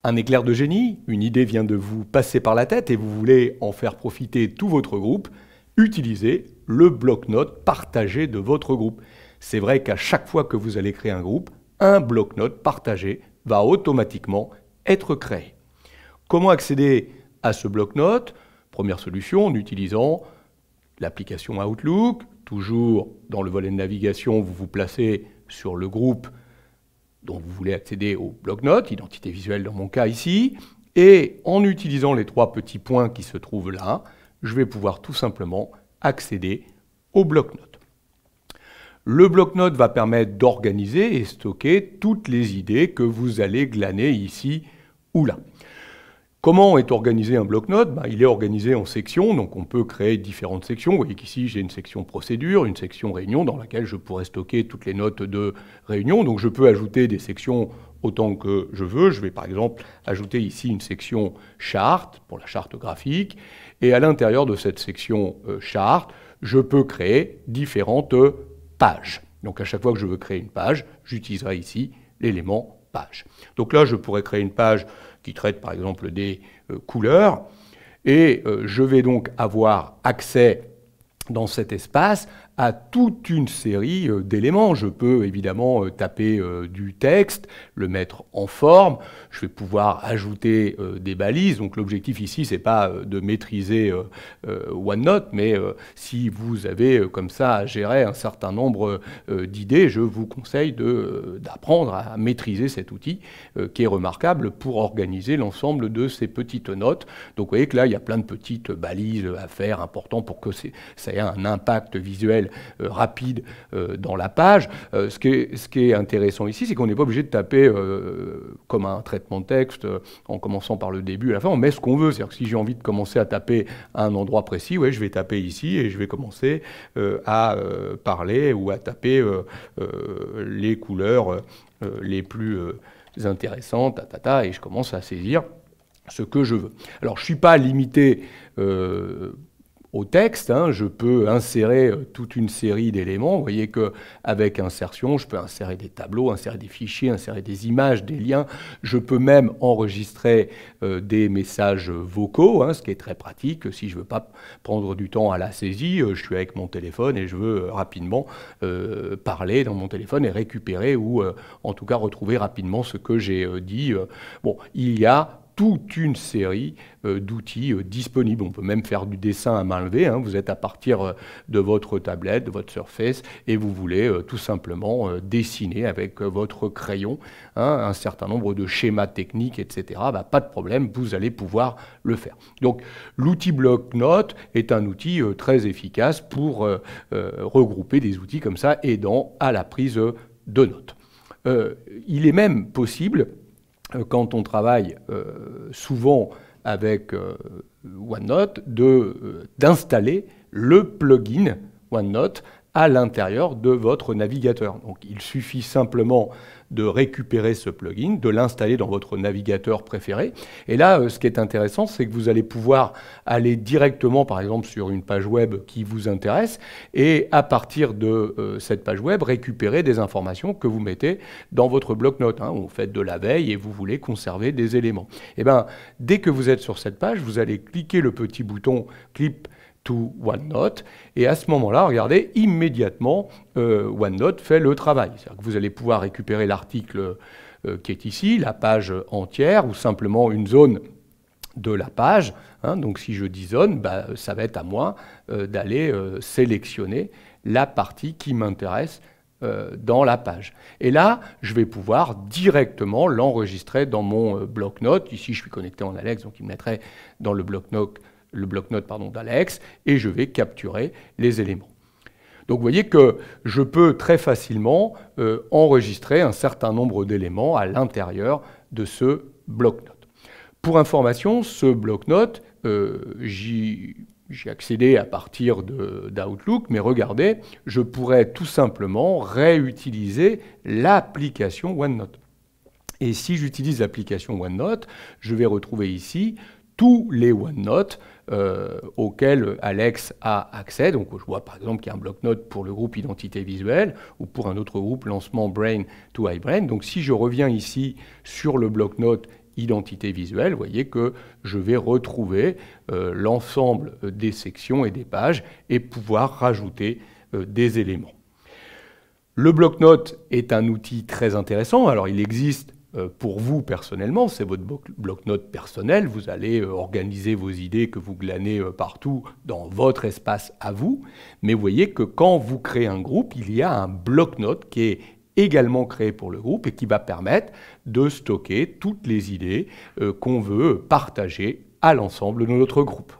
Un éclair de génie, une idée vient de vous passer par la tête et vous voulez en faire profiter tout votre groupe, utilisez le bloc-notes partagé de votre groupe. C'est vrai qu'à chaque fois que vous allez créer un groupe, un bloc-notes partagé va automatiquement être créé. Comment accéder à ce bloc-notes? Première solution, en utilisant l'application Outlook. Toujours dans le volet de navigation, vous vous placez sur le groupe dont vous voulez accéder au bloc-notes, identité visuelle dans mon cas ici, et en utilisant les trois petits points qui se trouvent là, je vais pouvoir tout simplement accéder au bloc-notes. Le bloc-notes va permettre d'organiser et stocker toutes les idées que vous allez glaner ici ou là. Comment est organisé un bloc-notes? Il est organisé en sections, donc on peut créer différentes sections. Vous voyez qu'ici, j'ai une section procédure, une section réunion, dans laquelle je pourrais stocker toutes les notes de réunion. Donc je peux ajouter des sections autant que je veux. Je vais par exemple ajouter ici une section charte, pour la charte graphique. Et à l'intérieur de cette section charte, je peux créer différentes pages. Donc à chaque fois que je veux créer une page, j'utiliserai ici l'élément page. Donc là, je pourrais créer une page qui traite par exemple des couleurs, et je vais donc avoir accès dans cet espace à toute une série d'éléments. Je peux évidemment taper du texte, le mettre en forme, je vais pouvoir ajouter des balises. Donc l'objectif ici, c'est pas de maîtriser OneNote, mais si vous avez comme ça à gérer un certain nombre d'idées, je vous conseille d'apprendre à maîtriser cet outil qui est remarquable pour organiser l'ensemble de ces petites notes. Donc vous voyez que là, il y a plein de petites balises à faire, importantes pour que ça ait un impact visuel rapide dans la page. Ce qui est intéressant ici, c'est qu'on n'est pas obligé de taper comme un traitement de texte en commençant par le début à la fin. On met ce qu'on veut. C'est-à-dire que si j'ai envie de commencer à taper à un endroit précis, ouais, je vais taper ici et je vais commencer à parler ou à taper les couleurs les plus intéressantes, et je commence à saisir ce que je veux. Alors, je ne suis pas limité au texte, je peux insérer toute une série d'éléments. Vous voyez qu'avec insertion, je peux insérer des tableaux, insérer des fichiers, insérer des images, des liens. Je peux même enregistrer des messages vocaux, ce qui est très pratique. Si je ne veux pas prendre du temps à la saisie, je suis avec mon téléphone et je veux rapidement parler dans mon téléphone et récupérer ou en tout cas retrouver rapidement ce que j'ai dit. Bon, il y a toute une série d'outils disponibles. On peut même faire du dessin à main levée. Vous êtes à partir de votre tablette, de votre Surface, et vous voulez tout simplement dessiner avec votre crayon un certain nombre de schémas techniques, etc. Pas de problème, vous allez pouvoir le faire. Donc l'outil bloc-notes est un outil très efficace pour regrouper des outils comme ça, aidant à la prise de notes. Il est même possible, quand on travaille souvent avec OneNote, d'installer le plugin OneNote à l'intérieur de votre navigateur. Donc il suffit simplement de récupérer ce plugin, de l'installer dans votre navigateur préféré. Et là, ce qui est intéressant, c'est que vous allez pouvoir aller directement, par exemple, sur une page web qui vous intéresse, et à partir de cette page web, récupérer des informations que vous mettez dans votre bloc-notes. Vous faites de la veille et vous voulez conserver des éléments. Et bien, dès que vous êtes sur cette page, vous allez cliquer le petit bouton « Clip to OneNote » et à ce moment-là, regardez, immédiatement, OneNote fait le travail. C'est-à-dire que vous allez pouvoir récupérer l'article qui est ici, la page entière, ou simplement une zone de la page. Donc si je dis zone, ça va être à moi d'aller sélectionner la partie qui m'intéresse dans la page. Et là, je vais pouvoir directement l'enregistrer dans mon bloc-notes. Ici, je suis connecté en Alex, donc il me mettrait dans le bloc-notes d'Alex, et je vais capturer les éléments. Donc vous voyez que je peux très facilement enregistrer un certain nombre d'éléments à l'intérieur de ce bloc-notes. Pour information, ce bloc-notes, j'y accédé à partir d'Outlook, mais regardez, je pourrais tout simplement réutiliser l'application OneNote. Et si j'utilise l'application OneNote, je vais retrouver ici tous les OneNote auxquels Alex a accès. Donc je vois par exemple qu'il y a un bloc-notes pour le groupe identité visuelle ou pour un autre groupe lancement Brain to iBrain. Donc si je reviens ici sur le bloc-notes identité visuelle, vous voyez que je vais retrouver l'ensemble des sections et des pages et pouvoir rajouter des éléments. Le bloc-notes est un outil très intéressant. Alors, il existe pour vous personnellement, c'est votre bloc-notes personnel. Vous allez organiser vos idées que vous glanez partout dans votre espace à vous. Mais vous voyez que quand vous créez un groupe, il y a un bloc-notes qui est également créé pour le groupe et qui va permettre de stocker toutes les idées qu'on veut partager à l'ensemble de notre groupe.